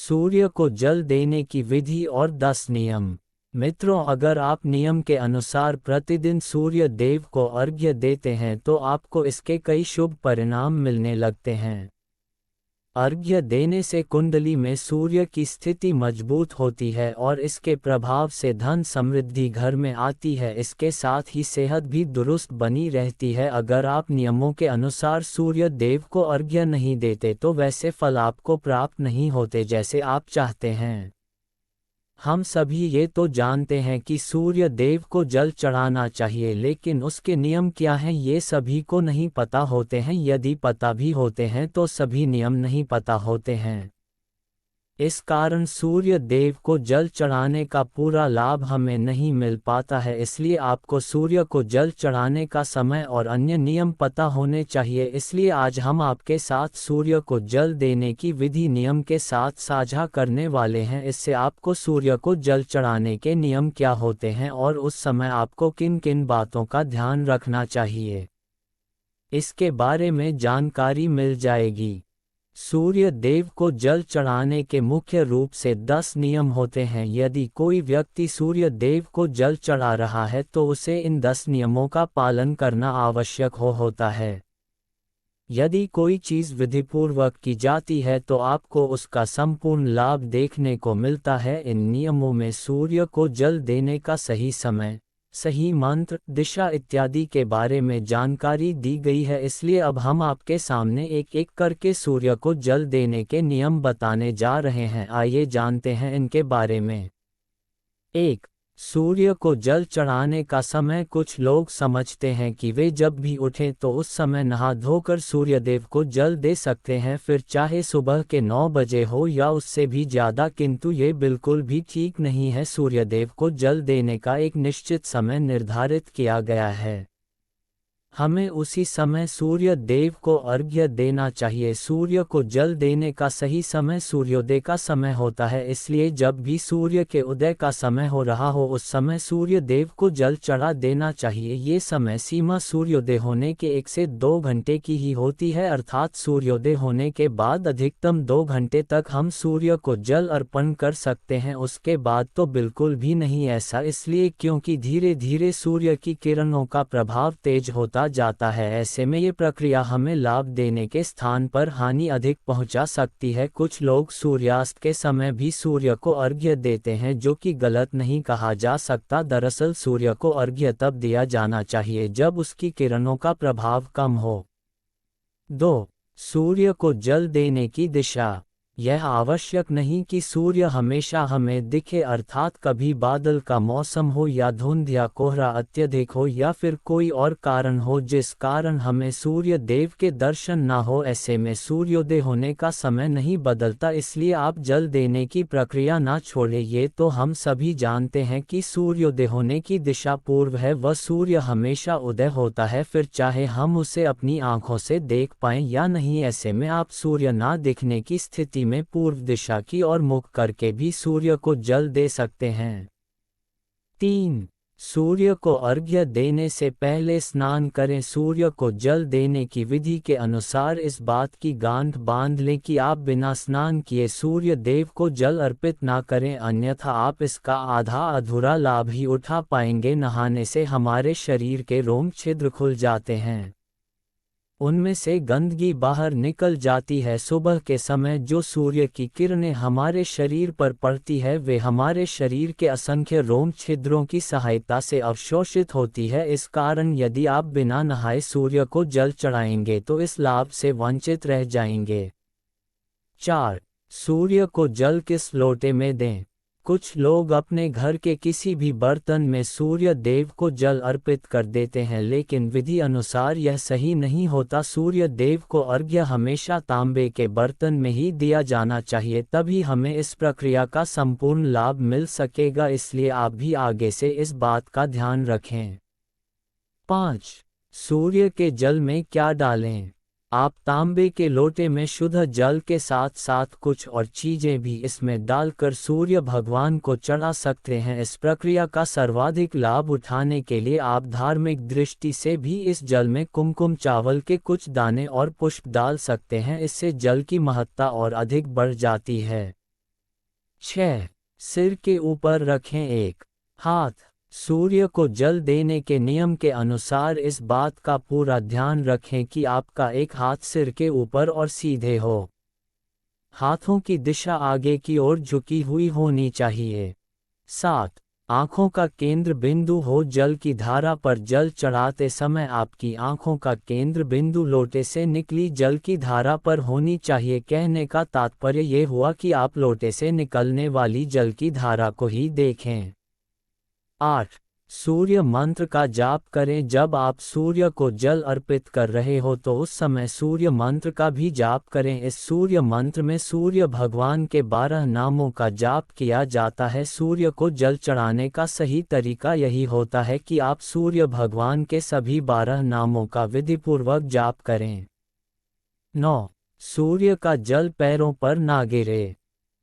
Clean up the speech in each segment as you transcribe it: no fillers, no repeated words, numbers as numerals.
सूर्य को जल देने की विधि और 10 नियम। मित्रों, अगर आप नियम के अनुसार प्रतिदिन सूर्य देव को अर्घ्य देते हैं तो आपको इसके कई शुभ परिणाम मिलने लगते हैं। अर्घ्य देने से कुंडली में सूर्य की स्थिति मजबूत होती है और इसके प्रभाव से धन समृद्धि घर में आती है। इसके साथ ही सेहत भी दुरुस्त बनी रहती है। अगर आप नियमों के अनुसार सूर्य देव को अर्घ्य नहीं देते तो वैसे फल आपको प्राप्त नहीं होते जैसे आप चाहते हैं। हम सभी ये तो जानते हैं कि सूर्य देव को जल चढ़ाना चाहिए, लेकिन उसके नियम क्या हैं ये सभी को नहीं पता होते हैं। यदि पता भी होते हैं तो सभी नियम नहीं पता होते हैं। इस कारण सूर्य देव को जल चढ़ाने का पूरा लाभ हमें नहीं मिल पाता है। इसलिए आपको सूर्य को जल चढ़ाने का समय और अन्य नियम पता होने चाहिए। इसलिए आज हम आपके साथ सूर्य को जल देने की विधि नियम के साथ साझा करने वाले हैं। इससे आपको सूर्य को जल चढ़ाने के नियम क्या होते हैं और उस समय आपको किन किन बातों का ध्यान रखना चाहिए, इसके बारे में जानकारी मिल जाएगी। सूर्य देव को जल चढ़ाने के मुख्य रूप से 10 नियम होते हैं। यदि कोई व्यक्ति सूर्य देव को जल चढ़ा रहा है तो उसे इन 10 नियमों का पालन करना आवश्यक होता है। यदि कोई चीज़ विधिपूर्वक की जाती है तो आपको उसका संपूर्ण लाभ देखने को मिलता है। इन नियमों में सूर्य को जल देने का सही समय, सही मंत्र, दिशा इत्यादि के बारे में जानकारी दी गई है। इसलिए अब हम आपके सामने एक एक करके सूर्य को जल देने के नियम बताने जा रहे हैं। आइए जानते हैं इनके बारे में। 1. सूर्य को जल चढ़ाने का समय। कुछ लोग समझते हैं कि वे जब भी उठें तो उस समय नहा धोकर सूर्यदेव को जल दे सकते हैं, फिर चाहे सुबह के 9 बजे हो या उससे भी ज़्यादा, किंतु ये बिल्कुल भी ठीक नहीं है। सूर्यदेव को जल देने का एक निश्चित समय निर्धारित किया गया है। हमें उसी समय सूर्य देव को अर्घ्य देना चाहिए। सूर्य को जल देने का सही समय सूर्योदय का समय होता है। इसलिए जब भी सूर्य के उदय का समय हो रहा हो उस समय सूर्य देव को जल चढ़ा देना चाहिए। ये समय सीमा सूर्योदय होने के 1 से 2 घंटे की ही होती है, अर्थात सूर्योदय होने के बाद अधिकतम 2 घंटे तक हम सूर्य को जल अर्पण कर सकते हैं। उसके बाद तो बिल्कुल भी नहीं। ऐसा इसलिए क्योंकि धीरे धीरे सूर्य की किरणों का प्रभाव तेज होता जाता है। ऐसे में ये प्रक्रिया हमें लाभ देने के स्थान पर हानि अधिक पहुंचा सकती है। कुछ लोग सूर्यास्त के समय भी सूर्य को अर्घ्य देते हैं, जो कि गलत नहीं कहा जा सकता। दरअसल सूर्य को अर्घ्य तब दिया जाना चाहिए जब उसकी किरणों का प्रभाव कम हो। 2. सूर्य को जल देने की दिशा। यह आवश्यक नहीं कि सूर्य हमेशा हमें दिखे, अर्थात कभी बादल का मौसम हो या धुंध या कोहरा अत्यधिक हो या फिर कोई और कारण हो जिस कारण हमें सूर्य देव के दर्शन ना हो। ऐसे में सूर्योदय होने का समय नहीं बदलता, इसलिए आप जल देने की प्रक्रिया ना छोड़ें। ये तो हम सभी जानते हैं कि सूर्योदय होने की दिशा पूर्व है। वह सूर्य हमेशा उदय होता है, फिर चाहे हम उसे अपनी आंखों से देख पाएं या नहीं। ऐसे में आप सूर्य ना दिखने की स्थिति में पूर्व दिशा की ओर मुख करके भी सूर्य को जल दे सकते हैं। 3. सूर्य को अर्घ्य देने से पहले स्नान करें। सूर्य को जल देने की विधि के अनुसार इस बात की गांठ बांध लें कि आप बिना स्नान किए सूर्य देव को जल अर्पित ना करें, अन्यथा आप इसका आधा अधूरा लाभ ही उठा पाएंगे। नहाने से हमारे शरीर के रोम छिद्र खुल जाते हैं, उनमें से गंदगी बाहर निकल जाती है। सुबह के समय जो सूर्य की किरणें हमारे शरीर पर पड़ती है वे हमारे शरीर के असंख्य रोम छिद्रों की सहायता से अवशोषित होती है। इस कारण यदि आप बिना नहाए सूर्य को जल चढ़ाएंगे तो इस लाभ से वंचित रह जाएंगे। 4. सूर्य को जल किस लोटे में दें। कुछ लोग अपने घर के किसी भी बर्तन में सूर्य देव को जल अर्पित कर देते हैं, लेकिन विधि अनुसार यह सही नहीं होता। सूर्य देव को अर्घ्य हमेशा तांबे के बर्तन में ही दिया जाना चाहिए, तभी हमें इस प्रक्रिया का संपूर्ण लाभ मिल सकेगा। इसलिए आप भी आगे से इस बात का ध्यान रखें। 5. सूर्य के जल में क्या डालें। आप तांबे के लोटे में शुद्ध जल के साथ साथ कुछ और चीज़ें भी इसमें डालकर सूर्य भगवान को चढ़ा सकते हैं। इस प्रक्रिया का सर्वाधिक लाभ उठाने के लिए आप धार्मिक दृष्टि से भी इस जल में कुमकुम चावल के कुछ दाने और पुष्प डाल सकते हैं। इससे जल की महत्ता और अधिक बढ़ जाती है। 6. सिर के ऊपर रखें एक हाथ। सूर्य को जल देने के नियम के अनुसार इस बात का पूरा ध्यान रखें कि आपका एक हाथ सिर के ऊपर और सीधे हो। हाथों की दिशा आगे की ओर झुकी हुई होनी चाहिए। 7. आंखों का केंद्र बिंदु हो। जल की धारा पर जल चढ़ाते समय आपकी आंखों का केंद्र बिंदु लोटे से निकली जल की धारा पर होनी चाहिए। कहने का तात्पर्य ये हुआ कि आप लोटे से निकलने वाली जल की धारा को ही देखें। 8. सूर्य मंत्र का जाप करें। जब आप सूर्य को जल अर्पित कर रहे हो तो उस समय सूर्य मंत्र का भी जाप करें। इस सूर्य मंत्र में सूर्य भगवान के 12 नामों का जाप किया जाता है। सूर्य को जल चढ़ाने का सही तरीका यही होता है कि आप सूर्य भगवान के सभी 12 नामों का विधिपूर्वक जाप करें। 9. सूर्य का जल पैरों पर ना गिरे।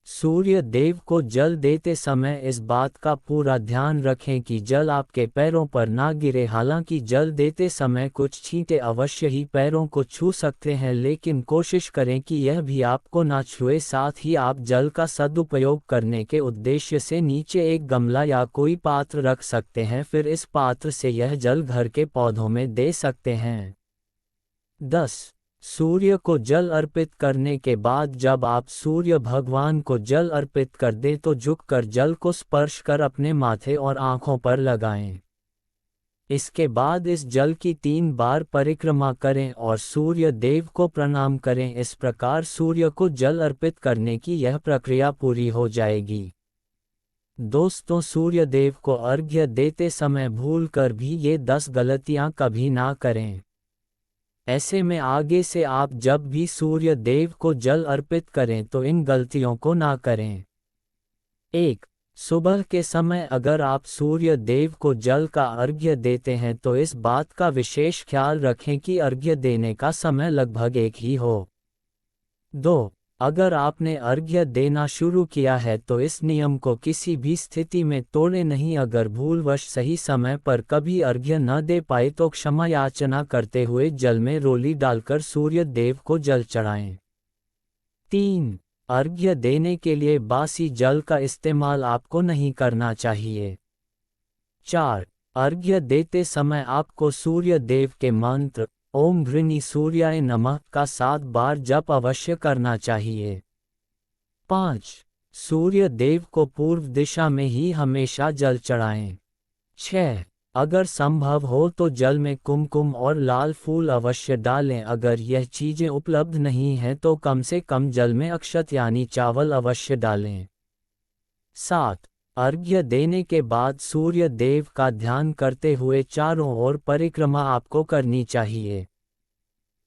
सूर्य देव को जल देते समय इस बात का पूरा ध्यान रखें कि जल आपके पैरों पर ना गिरे। हालांकि जल देते समय कुछ छींटे अवश्य ही पैरों को छू सकते हैं, लेकिन कोशिश करें कि यह भी आपको ना छुए। साथ ही आप जल का सदुपयोग करने के उद्देश्य से नीचे एक गमला या कोई पात्र रख सकते हैं, फिर इस पात्र से यह जल घर के पौधों में दे सकते हैं। 10. सूर्य को जल अर्पित करने के बाद जब आप सूर्य भगवान को जल अर्पित कर दें तो झुककर जल को स्पर्श कर अपने माथे और आंखों पर लगाएं। इसके बाद इस जल की 3 बार परिक्रमा करें और सूर्य देव को प्रणाम करें। इस प्रकार सूर्य को जल अर्पित करने की यह प्रक्रिया पूरी हो जाएगी। दोस्तों, सूर्य देव को अर्घ्य देते समय भूलकर भी ये 10 गलतियां कभी ना करें। ऐसे में आगे से आप जब भी सूर्य देव को जल अर्पित करें तो इन गलतियों को ना करें। 1. सुबह के समय अगर आप सूर्य देव को जल का अर्घ्य देते हैं तो इस बात का विशेष ख्याल रखें कि अर्घ्य देने का समय लगभग एक ही हो। 2. अगर आपने अर्घ्य देना शुरू किया है तो इस नियम को किसी भी स्थिति में तोड़ें नहीं। अगर भूलवश सही समय पर कभी अर्घ्य न दे पाए तो क्षमा याचना करते हुए जल में रोली डालकर सूर्य देव को जल चढ़ाएं। 3. अर्घ्य देने के लिए बासी जल का इस्तेमाल आपको नहीं करना चाहिए। 4. अर्घ्य देते समय आपको सूर्य देव के मंत्र ओम घृणी सूर्याय नमः का 7 बार जप अवश्य करना चाहिए। 5. सूर्य देव को पूर्व दिशा में ही हमेशा जल चढ़ाएं। 6. अगर संभव हो तो जल में कुमकुम और लाल फूल अवश्य डालें। अगर यह चीजें उपलब्ध नहीं हैं तो कम से कम जल में अक्षत यानी चावल अवश्य डालें। 7. अर्घ्य देने के बाद सूर्य देव का ध्यान करते हुए चारों ओर परिक्रमा आपको करनी चाहिए।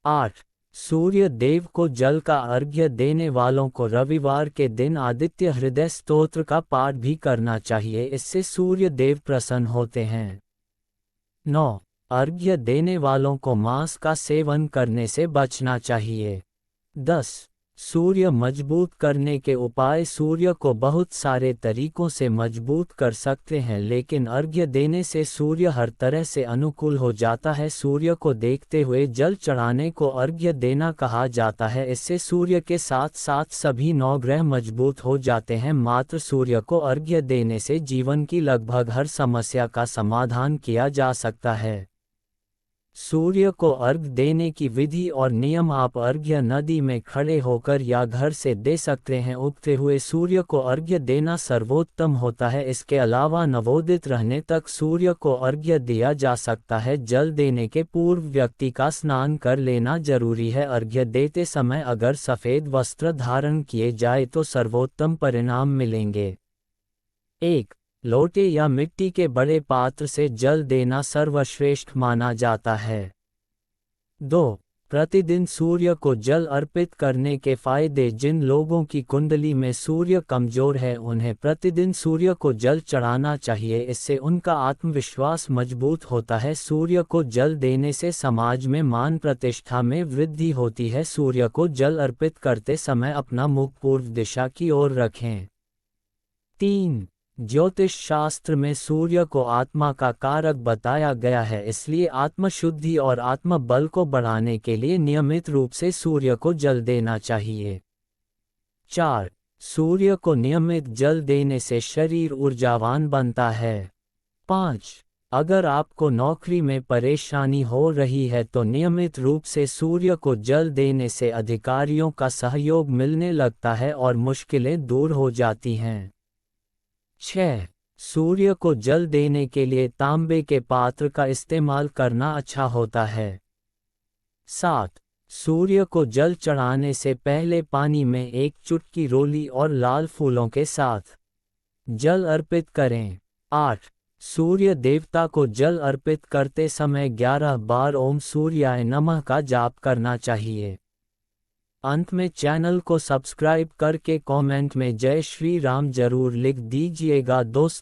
8. सूर्य देव को जल का अर्घ्य देने वालों को रविवार के दिन आदित्य हृदय स्तोत्र का पाठ भी करना चाहिए, इससे सूर्य देव प्रसन्न होते हैं। 9. अर्घ्य देने वालों को मांस का सेवन करने से बचना चाहिए। 10. सूर्य मजबूत करने के उपाय। सूर्य को बहुत सारे तरीकों से मजबूत कर सकते हैं, लेकिन अर्घ्य देने से सूर्य हर तरह से अनुकूल हो जाता है। सूर्य को देखते हुए जल चढ़ाने को अर्घ्य देना कहा जाता है। इससे सूर्य के साथ साथ सभी 9 ग्रह मजबूत हो जाते हैं। मात्र सूर्य को अर्घ्य देने से जीवन की लगभग हर समस्या का समाधान किया जा सकता है। सूर्य को अर्घ्य देने की विधि और नियम। आप अर्घ्य नदी में खड़े होकर या घर से दे सकते हैं। उगते हुए सूर्य को अर्घ्य देना सर्वोत्तम होता है। इसके अलावा नवोदित रहने तक सूर्य को अर्घ्य दिया जा सकता है। जल देने के पूर्व व्यक्ति का स्नान कर लेना जरूरी है। अर्घ्य देते समय अगर सफ़ेद वस्त्र धारण किए जाए तो सर्वोत्तम परिणाम मिलेंगे। 1. लोटे या मिट्टी के बड़े पात्र से जल देना सर्वश्रेष्ठ माना जाता है। 2. प्रतिदिन सूर्य को जल अर्पित करने के फायदे। जिन लोगों की कुंडली में सूर्य कमजोर है उन्हें प्रतिदिन सूर्य को जल चढ़ाना चाहिए, इससे उनका आत्मविश्वास मजबूत होता है। सूर्य को जल देने से समाज में मान प्रतिष्ठा में वृद्धि होती है। सूर्य को जल अर्पित करते समय अपना मुख पूर्व दिशा की ओर रखें। 3. ज्योतिष शास्त्र में सूर्य को आत्मा का कारक बताया गया है, इसलिए आत्मशुद्धि और आत्म बल को बढ़ाने के लिए नियमित रूप से सूर्य को जल देना चाहिए। 4. सूर्य को नियमित जल देने से शरीर ऊर्जावान बनता है। 5. अगर आपको नौकरी में परेशानी हो रही है तो नियमित रूप से सूर्य को जल देने से अधिकारियों का सहयोग मिलने लगता है और मुश्किलें दूर हो जाती हैं। 6. सूर्य को जल देने के लिए तांबे के पात्र का इस्तेमाल करना अच्छा होता है। 7. सूर्य को जल चढ़ाने से पहले पानी में एक चुटकी रोली और लाल फूलों के साथ जल अर्पित करें। 8. सूर्य देवता को जल अर्पित करते समय 11 बार ओम सूर्याय नमः का जाप करना चाहिए। अंत में चैनल को सब्सक्राइब करके कमेंट में जय श्री राम जरूर लिख दीजिएगा दोस्तों।